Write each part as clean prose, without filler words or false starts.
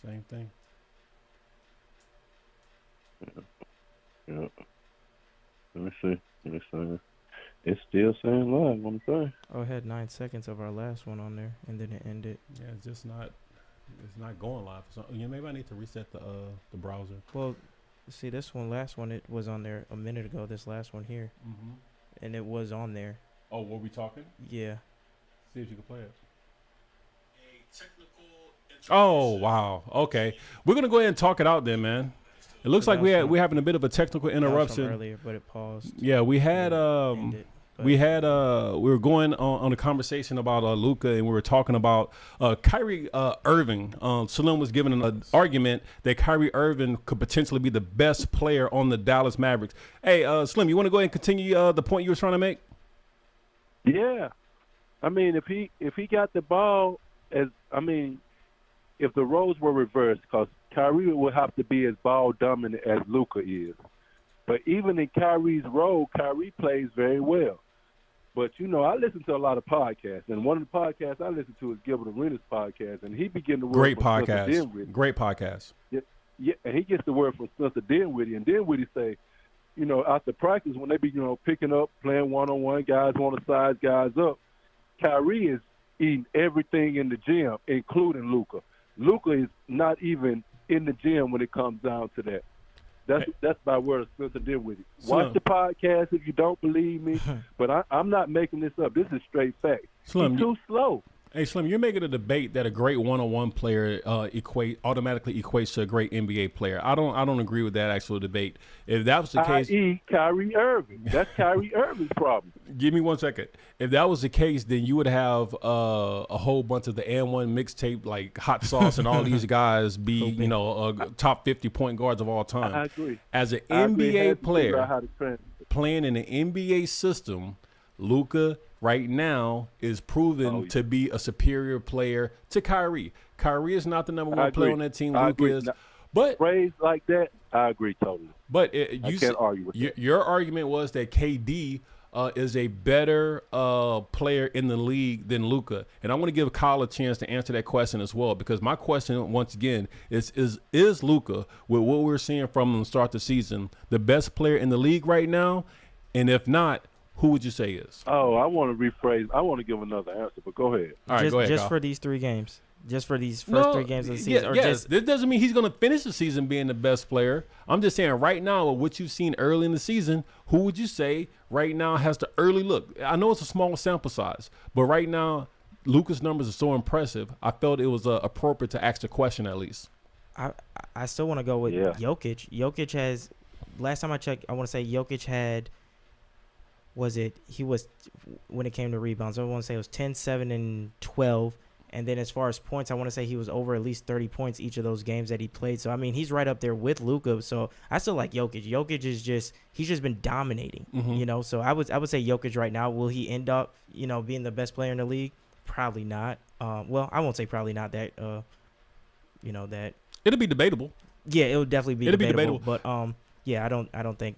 Same thing. Yeah. Let me see. It's still saying live on the thing. Oh, it had 9 seconds of our last one on there, and then it ended. Yeah, it's just not. It's not going live. So, maybe I need to reset the browser. Well, see, this last one, it was on there a minute ago. This last one here, and it was on there. Oh, were we talking? Yeah. See if you can play it. Oh wow. Okay, we're gonna go ahead and talk it out then, man. It looks like we're having a bit of a technical interruption earlier, but it paused. Yeah, we had we were going on a conversation about Luka, and we were talking about Kyrie Irving. Salim was giving an argument that Kyrie Irving could potentially be the best player on the Dallas Mavericks. Hey, Slim, you want to go ahead and continue the point you were trying to make? Yeah, I mean, if he got the ball, if the roles were reversed, because Kyrie would have to be as ball dominant as Luka is. But even in Kyrie's role, Kyrie plays very well. But, I listen to a lot of podcasts, and one of the podcasts I listen to is Gilbert Arenas' podcast, and he began to work Great from podcast. Spencer Dinwiddie. Great podcast. Yeah, and he gets the word from Spencer Dinwiddie, and Dinwiddie say, after practice, when they be, picking up, playing one-on-one, guys on the sides, guys up, Kyrie is eating everything in the gym, including Luka. Luka is not even in the gym when it comes down to that. That's by word of Spencer Dinwiddie. Watch the podcast if you don't believe me, but I'm not making this up. This is straight fact. Slim, He's too slow. Hey, Slim, you're making a debate that a great one-on-one player automatically equates to a great NBA player. I don't agree with that actual debate. If that was the case, i.e. Kyrie Irving. That's Kyrie Irving's problem. Give me 1 second. If that was the case, then you would have a whole bunch of the N1 mixtape like Hot Sauce and all these guys be top 50 point guards of all time. I agree. As an NBA player playing in an NBA system, Luka right now is proven to be a superior player to Kyrie. Kyrie is not the number one player on that team. Luka is. But phrase like that, I agree totally. But I can't argue with that. Your argument was that KD is a better player in the league than Luka. And I want to give Kyle a chance to answer that question as well, because my question, once again, is Luka, with what we're seeing from him to start the season, the best player in the league right now? And if not, who would you say is? Oh, I want to rephrase. I want to give another answer, but go ahead. All right, go ahead, just Kyle. for these 3 games. Just for these first 3 games of the season? Yes. This doesn't mean he's going to finish the season being the best player. I'm just saying right now, with what you've seen early in the season, who would you say right now has the early look? I know it's a small sample size, but right now, Luka's numbers are so impressive, I felt it was appropriate to ask the question at least. I still want to go with Jokic. Jokic has, last time I checked, I want to say Jokic had, when it came to rebounds, I want to say it was 10, 7, and 12. And then as far as points, I want to say he was over at least 30 points each of those games that he played. So, I mean, he's right up there with Luka. So, I still like Jokic. Jokic is he's just been dominating, So, I would say Jokic right now. Will he end up, being the best player in the league? Probably not. Well, I won't say probably not that, that. It'll be debatable. Yeah, it would definitely be debatable. But, yeah, I don't think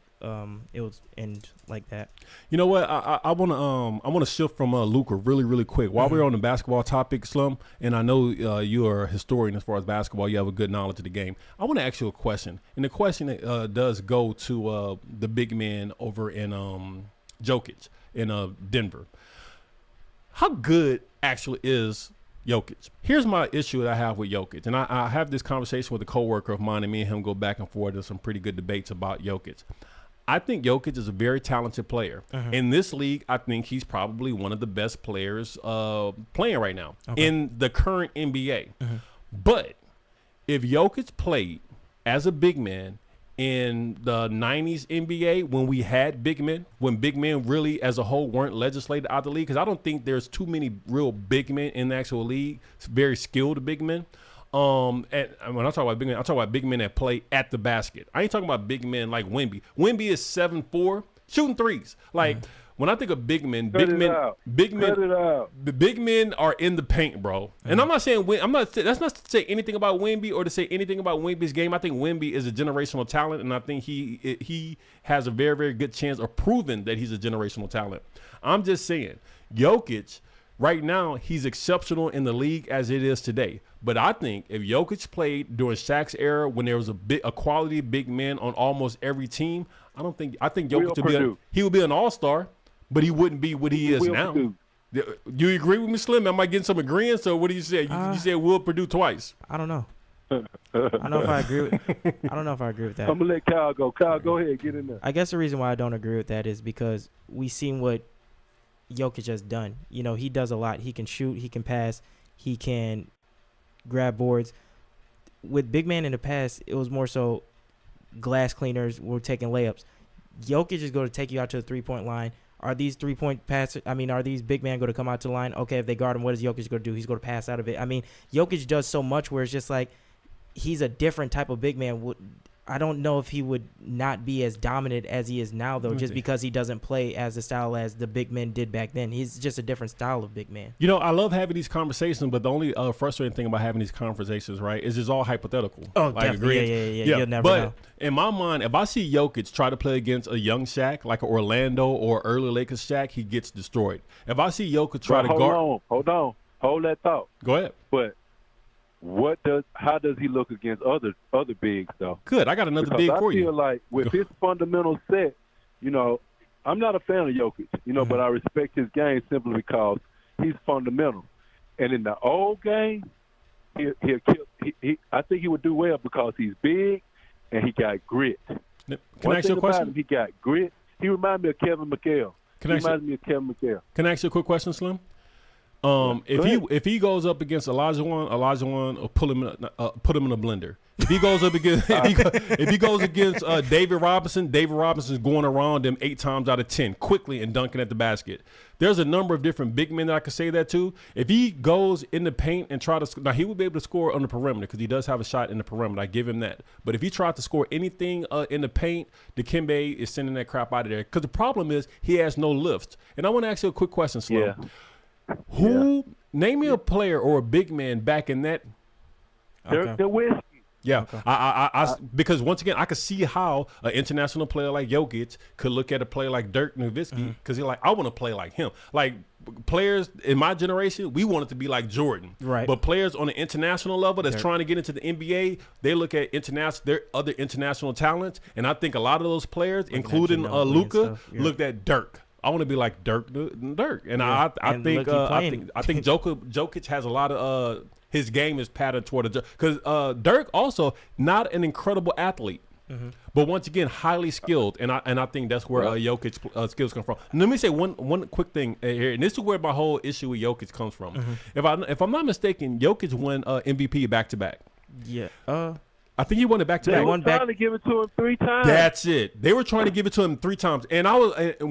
it would end like that. You know what? I wanna shift from Luka really, really quick. While we're on the basketball topic, Slum, and I know you are a historian as far as basketball. You have a good knowledge of the game. I want to ask you a question, and the question does go to the big man over in Jokic in Denver. How good actually is Jokic? Here's my issue that I have with Jokic, and I have this conversation with a coworker of mine, and me and him go back and forth in some pretty good debates about Jokic. I think Jokic is a very talented player. In this league, I think he's probably one of the best players playing right now in the current NBA. But if Jokic played as a big man in the 90s NBA, when we had big men, when big men really as a whole weren't legislated out of the league, because I don't think there's too many real big men in the actual league, very skilled big men. And when I talk about big men, I talk about big men that play at the basket. I ain't talking about big men like Wemby. Wemby is 7'4", shooting threes. Like when I think of big men, the big men are in the paint, bro. And I'm not saying that's not to say anything about Wemby or to say anything about Wemby's game. I think Wemby is a generational talent, and I think he has a very, very good chance of proving that he's a generational talent. I'm just saying, Jokic Right now, he's exceptional in the league as it is today. But I think if Jokic played during Shaq's era when there was a quality big man on almost every team, I think Jokic would be an all-star, but he wouldn't be what he is now. Purdue. You agree with me, Slim? Am I getting some agreement? So what do you say? You said Will Purdue twice. I don't know. I don't know if I agree with that. I'm gonna let Kyle go. Kyle, go ahead, get in there. I guess the reason why I don't agree with that is because we've seen what Jokic has done. You know, he does a lot. He can shoot, he can pass, he can grab boards. With big man in the past, it was more so glass cleaners were taking layups. Jokic is going to take you out to the three-point line. Are these three-point passes? I mean, are these big men going to come out to the line? Okay, if they guard him, what is Jokic going to do? He's going to pass out of it. I mean, Jokic does so much where it's just like he's a different type of big man. I don't know if he would not be as dominant as he is now, though, just because he doesn't play as the style as the big men did back then. He's just a different style of big man. You know, I love having these conversations, but the only frustrating thing about having these conversations, right, is it's all hypothetical. Oh, like, definitely. Yeah. You'll never know. In my mind, if I see Jokic try to play against a young Shaq, like an Orlando or early Lakers Shaq, he gets destroyed. If I see Jokic try to guard... Hold that thought. Go ahead. But how does he look against other bigs though? Good. I got another big for you. I feel like with his fundamental set, you know, I'm not a fan of Jokic, you know, but I respect his game simply because he's fundamental. And in the old game, he'll kill. I think he would do well because he's big and he got grit. Can I ask you a question? He got grit. He reminds me of Kevin McHale. Can I ask you a quick question, Slim? If he goes up against Olajuwon will put him in a blender. If he goes up against if he goes against David Robinson's going around him 8 times out of 10 quickly and dunking at the basket. There's a number of different big men that I could say that to. If he goes in the paint and now he would be able to score on the perimeter because he does have a shot in the perimeter. I give him that. But if he tried to score anything in the paint, Dikembe is sending that crap out of there because the problem is he has no lifts. And I want to ask you a quick question, Slim. Yeah. Name me a player or a big man back in that? They're whiskey. Yeah, okay. Because once again, I could see how an international player like Jokic could look at a player like Dirk Nowitzki because he's like, I want to play like him. Like players in my generation, we wanted to be like Jordan. Right. But players on the international level that's trying to get into the NBA, they look at their other international talents, and I think a lot of those players, including Luka, looked at Dirk. I want to be like Dirk, and I think Jokic has a lot of his game is patterned toward because Dirk also not an incredible athlete, but once again highly skilled, and I think that's where Jokic skills come from. And let me say one quick thing here, and this is where my whole issue with Jokic comes from. If I'm not mistaken, Jokic won MVP back to back. Yeah. I think he won it back to back. They were trying to give it to him 3 times. That's it. They were trying to give it to him 3 times. And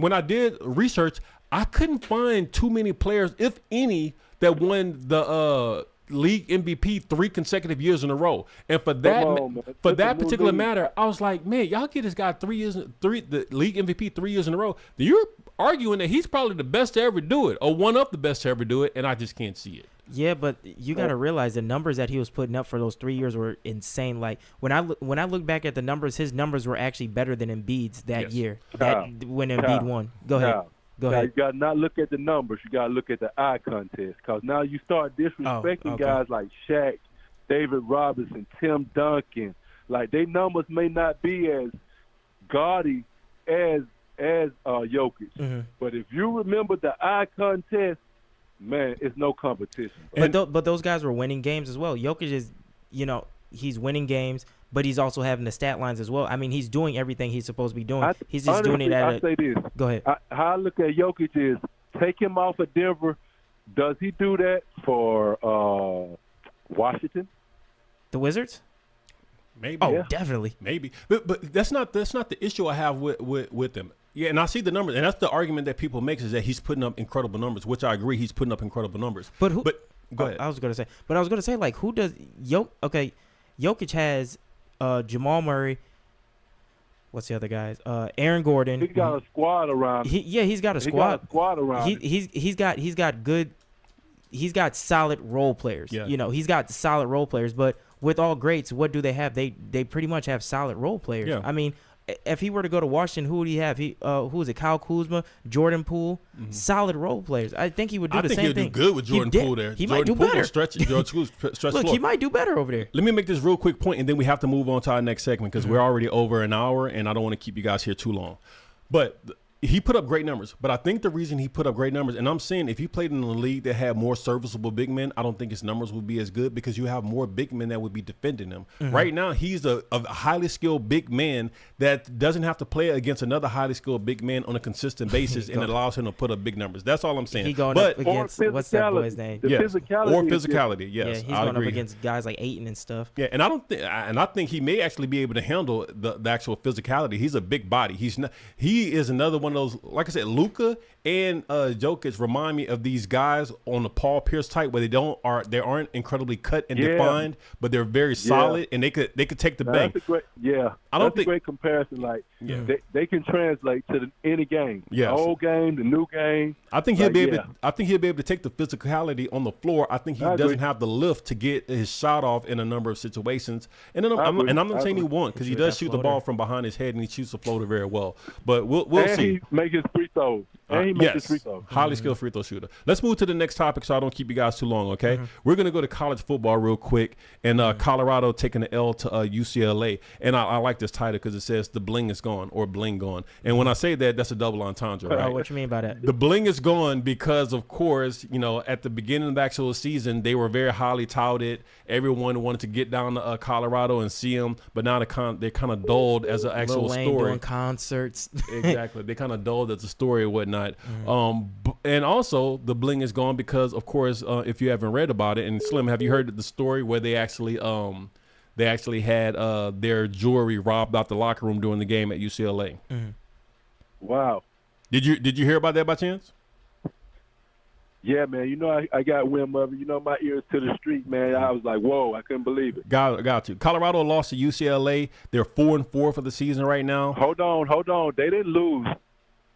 when I did research, I couldn't find too many players, if any, that won the league MVP 3 consecutive years in a row. And for that particular matter, I was like, man, y'all get this guy the league MVP 3 years in a row. You're arguing that he's probably the best to ever do it, or one of the best to ever do it, and I just can't see it. Yeah, but you got to realize the numbers that he was putting up for those 3 years were insane. Like when I look back at the numbers, his numbers were actually better than Embiid's that year. When Embiid won. Go ahead. You got to not look at the numbers. You got to look at the eye contest because now you start disrespecting guys like Shaq, David Robinson, Tim Duncan. Like their numbers may not be as gaudy as Jokic, but if you remember the eye contest. Man, it's no competition. But those guys were winning games as well. Jokic is, he's winning games, but he's also having the stat lines as well. I mean, he's doing everything he's supposed to be doing. He's just doing it I say this. Go ahead. How I look at Jokic is take him off of Denver. Does he do that for Washington? The Wizards? Maybe. Oh, definitely. Maybe. But that's not the issue I have with them. Yeah, and I see the numbers, and that's the argument that people make is that he's putting up incredible numbers, which I agree he's putting up incredible numbers. But go ahead. I was going to say, like, who does Jokic has Jamal Murray. What's the other guys? Aaron Gordon. He got a squad around him. He's got a squad. He got a squad around him. He's got solid role players. Yeah. He's got solid role players, but with all greats, what do they have? They pretty much have solid role players. Yeah. I mean, if he were to go to Washington, who would he have? Who is it? Kyle Kuzma, Jordan Poole, solid role players. I think he would do the same thing. I think he'll do good with Jordan Poole there. He Jordan might do Poole better. Stretch Look, he might do better over there. Let me make this real quick point, and then we have to move on to our next segment because we're already over an hour, and I don't want to keep you guys here too long. But he put up great numbers. But I think the reason he put up great numbers, and I'm saying if he played in a league that had more serviceable big men, I don't think his numbers would be as good because you have more big men that would be defending him. Right now, he's a highly skilled big man that doesn't have to play against another highly skilled big man on a consistent basis, and it allows him to put up big numbers. That's all I'm saying. He going up against, what's that boy's name? Physicality. Yes, he's going up against guys like Ayton and stuff. Yeah, and I think he may actually be able to handle the actual physicality. He's a big body. He is another one of those, like I said, Luka and Jokic remind me of these guys on the Paul Pierce type where they aren't incredibly cut and defined, but they're very solid and they could take the bank. That's a great comparison. Like they can translate to any game, the old game, the new game. I think he'll be able to take the physicality on the floor. I think he doesn't have the lift to get his shot off in a number of situations. And then I'm not saying he won't because he does shoot the ball from behind his head and he shoots the floater very well. But we'll see. He make his free throws. And he makes his free throws. Highly skilled free throw shooter. Let's move to the next topic so I don't keep you guys too long, okay? We're going to go to college football real quick. And Colorado taking the L to UCLA. And I like this title because it says the bling is gone or bling gone. And when I say that, that's a double entendre, right? What you mean by that? The bling is gone because, of course, at the beginning of the actual season, they were very highly touted. Everyone wanted to get down to Colorado and see them. But now they're kind of dulled as an actual Lil Wayne story. Doing concerts. Exactly. They kind of dulled as a story and whatnot. And also the bling is gone because, of course, if you haven't read about it, and Slim, have you heard the story where they actually had their jewelry robbed out the locker room during the game at UCLA? Wow. Did you hear about that by chance? Yeah, man. I got wind of it. My ears to the street, man. I was like, whoa, I couldn't believe it. Got you. Colorado lost to UCLA. They're 4-4 for the season right now. Hold on. They didn't lose.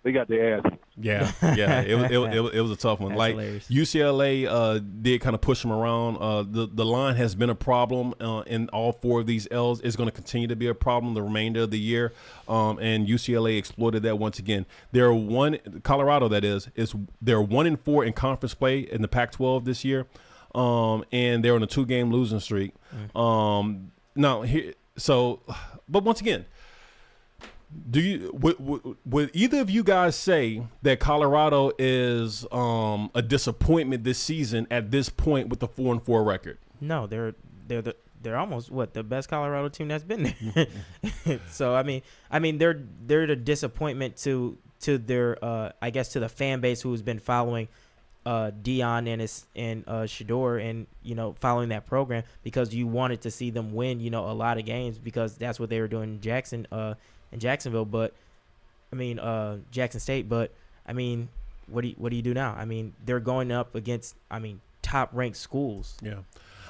They got their ass. Yeah. It was a tough one. That's like hilarious. UCLA did kind of push them around. The line has been a problem in all four of these L's. It's going to continue to be a problem the remainder of the year. And UCLA exploited that once again. They're Colorado, that is they're 1-4 in conference play in the Pac-12 this year. And they're on a 2-game losing streak. But once again, would either of you guys say that Colorado is a disappointment this season at this point with the 4-4 record? No, they're almost the best Colorado team that's been there. So I mean they're the disappointment to their I guess to the fan base who's been following Dion and Shador and following that program because you wanted to see them win a lot of games because that's what they were doing in Jacksonville, but I mean Jackson State, but I mean what do you do now? I mean they're going up against top ranked schools. Yeah.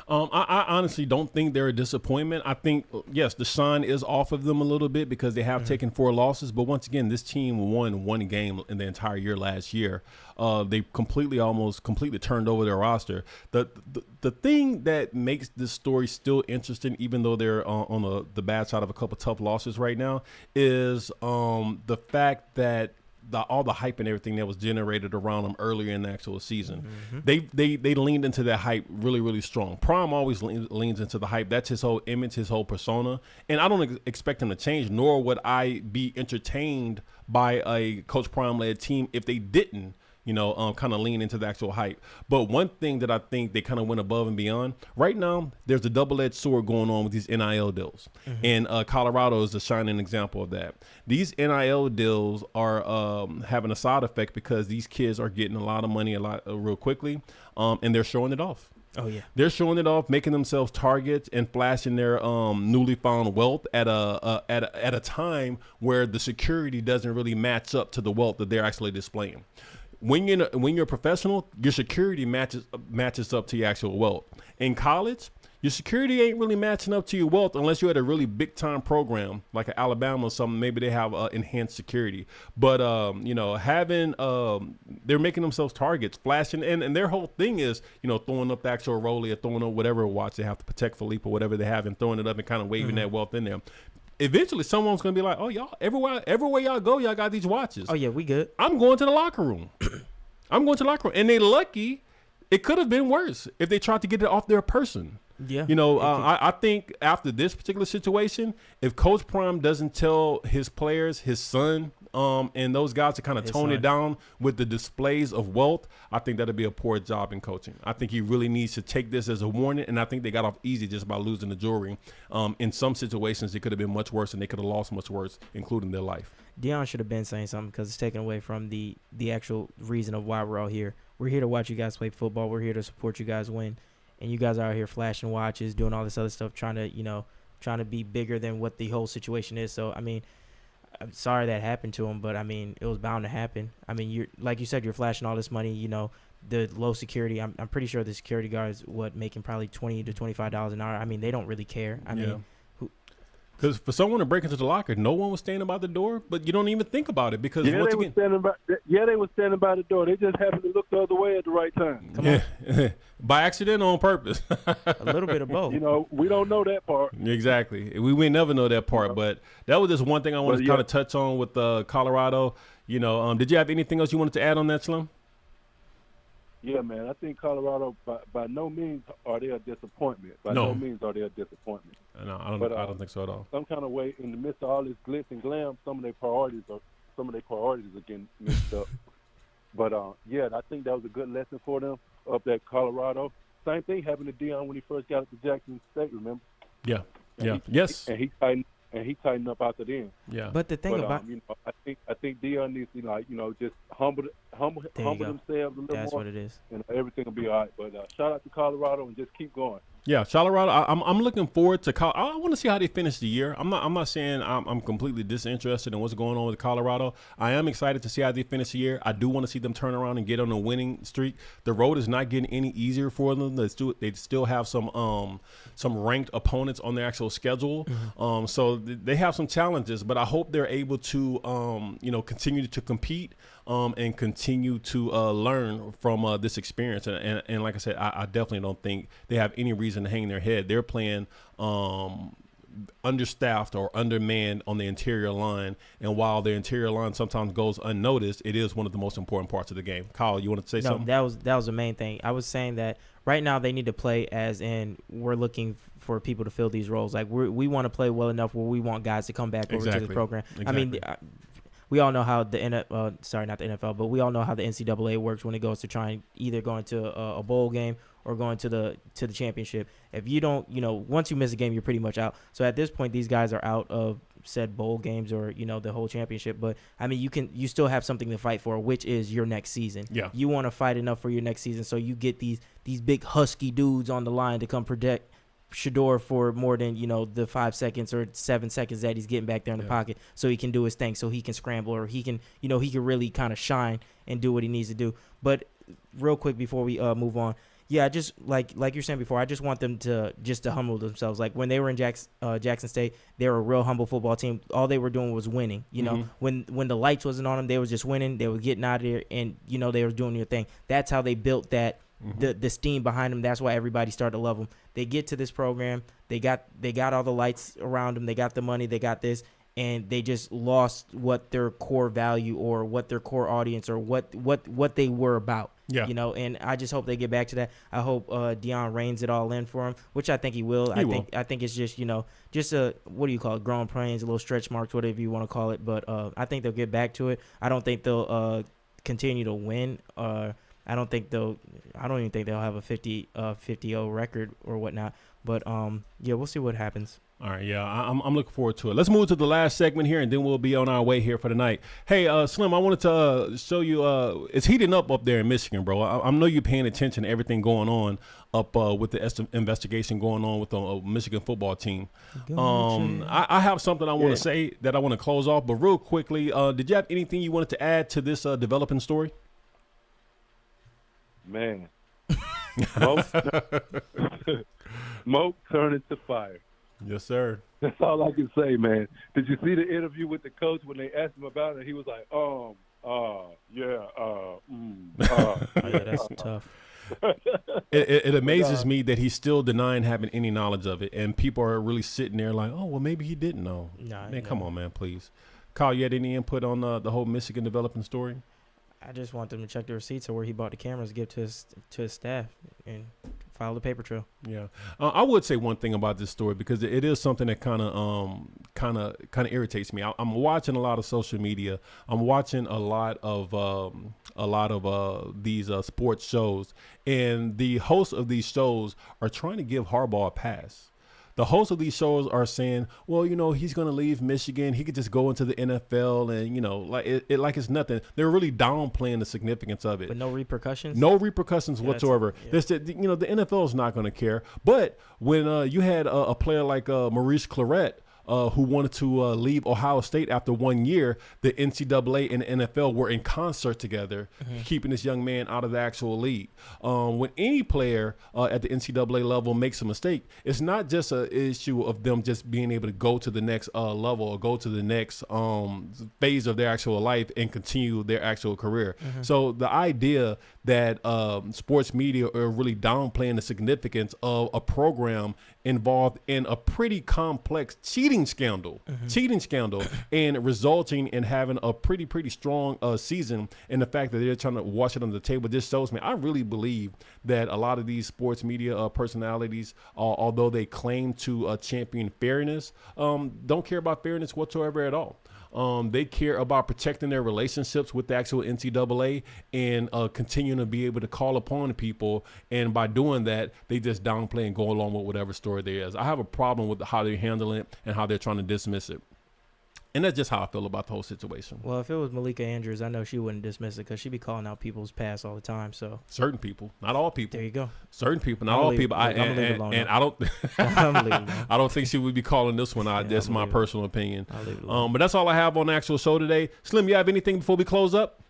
I honestly don't think they're a disappointment. I think, yes, the shine is off of them a little bit because they have taken 4 losses. But once again, this team won 1 game in the entire year last year. They almost completely turned over their roster. The thing that makes this story still interesting, even though they're on the bad side of a couple tough losses right now, is the fact that all the hype and everything that was generated around them earlier in the actual season. They leaned into that hype really, really strong. Prime always leans into the hype. That's his whole image, his whole persona. And I don't expect him to change, nor would I be entertained by a Coach Prime-led team if they didn't kind of lean into the actual hype. But one thing that I think they kind of went above and beyond, right now, there's a double-edged sword going on with these NIL deals. And Colorado is a shining example of that. These NIL deals are having a side effect because these kids are getting a lot of money real quickly, and they're showing it off. Oh, yeah. They're showing it off, making themselves targets and flashing their newly found wealth at a time where the security doesn't really match up to the wealth that they're actually displaying. When you're a professional, your security matches up to your actual wealth. In college, your security ain't really matching up to your wealth unless you're at a really big time program like Alabama or something. Maybe they have enhanced security, but they're making themselves targets, flashing, and their whole thing is throwing up the actual rollie or throwing up whatever watch they have to protect Philippe or whatever they have and throwing it up and kind of waving that wealth in there. eventually someone's gonna be like, oh y'all, everywhere y'all go, y'all got these watches. Oh yeah, we good. I'm going to the locker room. And they lucky. It could have been worse if they tried to get it off their person. Yeah. I think after this particular situation, if Coach Prime doesn't tell his players, his son, and those guys to kind of tone it down with the displays of wealth, I think that'll be a poor job in coaching. I think he really needs to take this as a warning, and I think they got off easy just by losing the jewelry. In some situations, it could have been much worse, and they could have lost much worse, including their life. Deion should have been saying something because it's taken away from the actual reason of why we're all here. We're here to watch you guys play football. We're here to support you guys win. And you guys are out here flashing watches, doing all this other stuff, trying to be bigger than what the whole situation is. So, I mean, I'm sorry that happened to him, but, I mean, it was bound to happen. I mean, you're like you said, you're flashing all this money, the low security. I'm pretty sure the security guards, making probably $20 to $25 an hour. I mean, they don't really care. I mean, because for someone to break into the locker, no one was standing by the door, but you don't even think about it because they were standing by the door. They just happened to look the other way at the right time. By accident or on purpose. A little bit of both. We don't know that part. Exactly. We may never know that part, but that was just one thing I wanted to kind of touch on with Colorado. Did you have anything else you wanted to add on that, Slim? Yeah, man. I think Colorado, by no means are they a disappointment. By no means are they a disappointment. No, I don't think so at all. Some kind of way, in the midst of all this glitz and glam, some of their priorities are getting mixed up. But I think that was a good lesson for them up at Colorado. Same thing happened to Deion when he first got to Jackson State. Remember? Yeah. And he tightened up after then. Yeah. But the thing about I think Deion needs to just humble themselves a little more. That's what it is. And everything will be all right. But shout out to Colorado and just keep going. Yeah, Colorado. I'm looking forward to. I want to see how they finish the year. I'm not saying I'm completely disinterested in what's going on with Colorado. I am excited to see how they finish the year. I do want to see them turn around and get on a winning streak. The road is not getting any easier for them. They still have some ranked opponents on their actual schedule. Mm-hmm. So they have some challenges, but I hope they're able to continue to compete and continue to learn from this experience. And like I said, I definitely don't think they have any reason to hang their head. They're playing understaffed or undermanned on the interior line, and while the interior line sometimes goes unnoticed, it is one of the most important parts of the game. Kyle, you want to say something? that was the main thing. I was saying that right now they need to play as in we're looking for people to fill these roles. Like we want to play well enough where we want guys to come back over to the program. Exactly. I mean, we all know how the not the NFL, but we all know how the NCAA works when it goes to trying either going to a bowl game or going to the championship. If you don't, once you miss a game, you're pretty much out. So at this point, these guys are out of said bowl games or the whole championship. But I mean, you still have something to fight for, which is your next season. Yeah, you want to fight enough for your next season, so you get these big husky dudes on the line to come protect Shedeur for more than the 5 seconds or 7 seconds that he's getting back there in the pocket, so he can do his thing, so he can scramble, or he can he can really kind of shine and do what he needs to do. But real quick before we move on, I just like you're saying before, I just want them to humble themselves. Like when they were in Jackson State, they were a real humble football team. All they were doing was winning. When the lights wasn't on them, they was just winning. They were getting out of there, and they were doing their thing. That's how they built that. The steam behind them. That's why everybody started to love them. They get to this program. They got all the lights around them. They got the money. They got this, and they just lost what their core value or what their core audience or what they were about. Yeah. And I just hope they get back to that. I hope Deion reins it all in for him, which I think he will. I think it's just just a, what do you call it, growing pains, a little stretch marks, whatever you want to call it. But I think they'll get back to it. I don't think they'll continue to win. I don't even think they'll have a 50-0 record or whatnot. But we'll see what happens. All right, I'm looking forward to it. Let's move to the last segment here, and then we'll be on our way here for the night. Hey, Slim, I wanted to show you. It's heating up there in Michigan, bro. I know you're paying attention to everything going on up with the investigation going on with the Michigan football team. I have something I want to say that I want to close off, but real quickly, did you have anything you wanted to add to this developing story? Man, smoke turned into fire. Yes, sir. That's all I can say, man. Did you see the interview with the coach when they asked him about it? He was like, that's tough. It amazes me that he's still denying having any knowledge of it, and people are really sitting there like, oh, well, maybe he didn't know. Nah, Man, come on, man, please. Kyle, you had any input on the whole Michigan developing story? I just want them to check the receipts of where he bought the cameras, give to his staff, and file the paper trail. Yeah, I would say one thing about this story because it is something that kind of irritates me. I'm watching a lot of social media. I'm watching a lot of these sports shows, and the hosts of these shows are trying to give Harbaugh a pass. The hosts of these shows are saying, well, you know, he's going to leave Michigan. He could just go into the NFL and, you know, like like it's nothing. They're really downplaying the significance of it. But no repercussions? No repercussions whatsoever. Yeah. You know, the NFL is not going to care. But when you had a player like Maurice Clarett, who wanted to leave Ohio State after 1 year, the NCAA and the NFL were in concert together, keeping this young man out of the actual league. When any player at the NCAA level makes a mistake, it's not just an issue of them just being able to go to the next level or go to the next phase of their actual life and continue their actual career. So the idea that sports media are really downplaying the significance of a program involved in a pretty complex cheating scandal, and resulting in having a pretty strong season, and the fact that they're trying to wash it under the table just shows me I really believe that a lot of these sports media personalities, although they claim to champion fairness, don't care about fairness whatsoever at all. They care about protecting their relationships with the actual NCAA and continuing to be able to call upon people. And by doing that, they just downplay and go along with whatever story there is. I have a problem with how they're handling it and how they're trying to dismiss it. And that's just how I feel about the whole situation. Well, if it was Malika Andrews, I know she wouldn't dismiss it because she'd be calling out people's past all the time. So certain people, not all people. There you go. Certain people, not all people. And I don't. I don't think she would be calling this one out. That's my personal opinion. I'll leave it alone. But that's all I have on the actual show today. Slim, you have anything before we close up?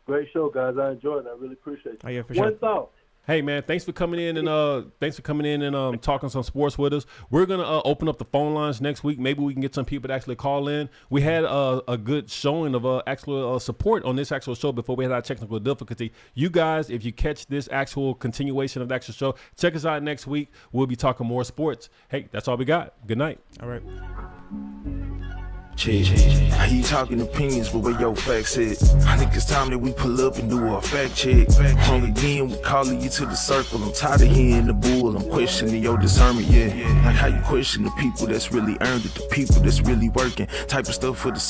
Great show, guys. I enjoyed it. I really appreciate it. Oh, yeah, for One sure. thought. Hey man, thanks for coming in and talking some sports with us. We're gonna open up the phone lines next week. Maybe we can get some people to actually call in. We had a good showing of actual support on this actual show before we had our technical difficulty. You guys, if you catch this actual continuation of the actual show, check us out next week. We'll be talking more sports. Hey, that's all we got. Good night. All right. I hear you talking opinions, but where your facts at? I think it's time that we pull up and do a fact check. Wrong again, we calling you to the circle. I'm tired of hearing the bull. I'm questioning your discernment, yeah. Like how you question the people that's really earned it, the people that's really working. Type of stuff for the circle.